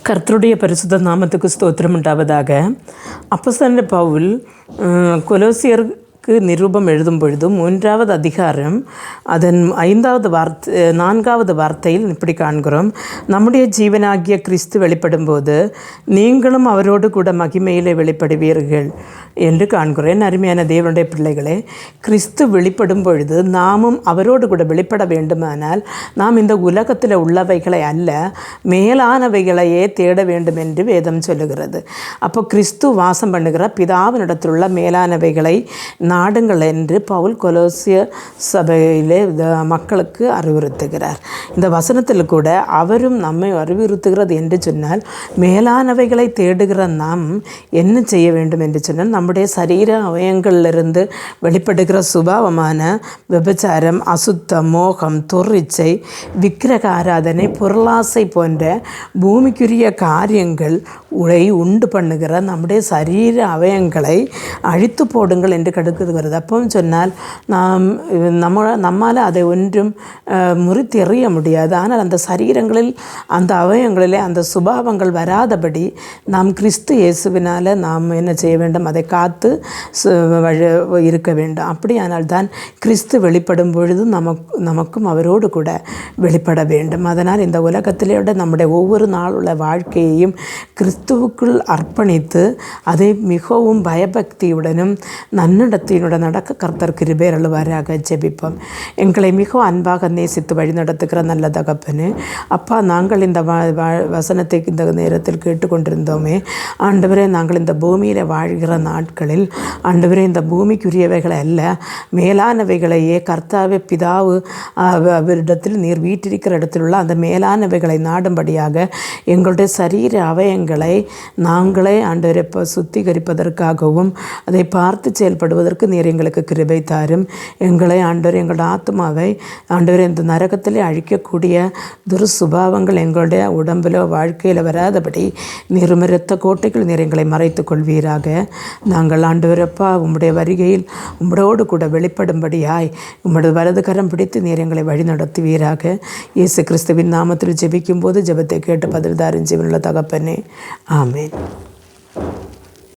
கர்த்தருடைய பரிசுத்த நாமத்துக்கு ஸ்தோத்திரம் உண்டாவதாக. அப்போஸ்தலன் பவுல் கொலோசியருக்கு நிருபம் எழுதும் பொழுது 3வது அதிகாரம் அதன் 4வது வார்த்தையில் இப்படி காண்கிறோம். நம்முடைய ஜீவனாகிய கிறிஸ்து வெளிப்படும் போது நீங்களும் அவரோடு கூட மகிமையிலே வெளிப்படுவீர்கள் என்று காண்கிறேன். அருமையான தேவனுடைய பிள்ளைகளே, கிறிஸ்து வெளிப்படும் பொழுது நாமும் அவரோடு கூட வெளிப்பட வேண்டுமானால் நாம் இந்த உலகத்தில் உள்ளவைகளை அல்ல, மேலானவைகளையே தேட வேண்டும் என்று வேதம் சொல்லுகிறது. அப்போ கிறிஸ்து வாசம் பண்ணுகிற பிதாவினிடத்தில் உள்ள மேலானவைகளை நாடுங்கள் என்று பவுல் கொலோசிய சபையிலே மக்களுக்கு அறிவுறுத்துகிறார். இந்த வசனத்தில் கூட அவரும் நம்மை அறிவுறுத்துகிறது என்று சொன்னால், மேலானவைகளை தேடுகிற நாம் என்ன செய்ய வேண்டும் என்று சொன்னால், நம்முடைய சரீர அவயங்களிலிருந்து வெளிப்படுகிற சுபாவமான விபச்சாரம், அசுத்தம், மோகம், துரிச்சை, விக்கிரக ஆராதனை, பொருளாசை போன்ற பூமிக்குரிய காரியங்கள் உண்டு பண்ணுகிற நம்முடைய சரீர அவயங்களை அழித்து போடுங்கள் என்று கடுக்குது வருது. அப்போ சொன்னால் நம்மால் அதை ஒன்றும் முறித்தெறிய முடியாது. ஆனால் அந்த சரீரங்களில், அந்த அவயங்களிலே அந்த சுபாவங்கள் வராதபடி நாம் கிறிஸ்து இயேசுவினால் நாம் என்ன செய்ய வேண்டும்? அதை காத்து இருக்க வேண்டும். அப்படியானால் தான் கிறிஸ்து வெளிப்படும் பொழுது நமக்கும் அவரோடு கூட வெளிப்பட வேண்டும். அதனால் இந்த உலகத்திலே நம்முடைய ஒவ்வொரு நாளுள்ள வாழ்க்கையையும் கிறிஸ்துவுக்குள் அர்ப்பணித்து அதை மிகவும் பயபக்தியுடனும் நன்னடத்தையுடன் நடக்க கர்த்தர் கிருபை அருள்வாராக. ஜெபிப்போம். எங்களை மிகவும் அன்பாக நேசித்து வழி நடத்துகிற நல்ல தகப்பனே, அப்பா, நாங்கள் இந்த வசனத்தை இந்த நேரத்தில் கேட்டுக்கொண்டிருந்தோமே ஆண்டவரே, நாங்கள் இந்த பூமியில் வாழ்கிற நாட்களில் ஆண்டவரே, இந்த பூமிக்குரியவைகளை அல்ல, மேலானவைகளையே கர்த்தாவே பிதாவு அவரிடத்தில் நீர் வீட்டிருக்கிற இடத்தில் உள்ள அந்த மேலானவைகளை நாடும்படியாக எங்களுடைய சரீர அவயங்களை நாங்களே ஆண்டவரை சுத்திகரிப்பதற்காகவும் அதை பார்த்து செயல்படுவதற்கு நீர் எங்களுக்கு கிருபை தாரும். எங்களை ஆண்டவர், எங்களுடைய ஆத்மாவை ஆண்டவர் இந்த நரகத்திலே அழிக்கக்கூடிய துர்சுபாவங்கள் எங்களுடைய உடம்பிலோ வாழ்க்கையில் வராதபடி நீர் இரத்த கோட்டைகள் நீர் எங்களை மறைத்து கொள்வீராக. நாங்கள் ஆண்டவரப்பா உம்முடைய வருகையில் உம்முடோடு கூட வெளிப்படும்படியாய் உம்முடைய வலது கரம் பிடித்து நீர் எங்களை வழி நடத்துவீராக. இயேசு கிறிஸ்துவின் நாமத்தில் ஜெபிக்கும் போது ஜெபத்தை கேட்டு பதில் தாரும் ஜீவனுள்ள தகப்பனே, ஆமேன்.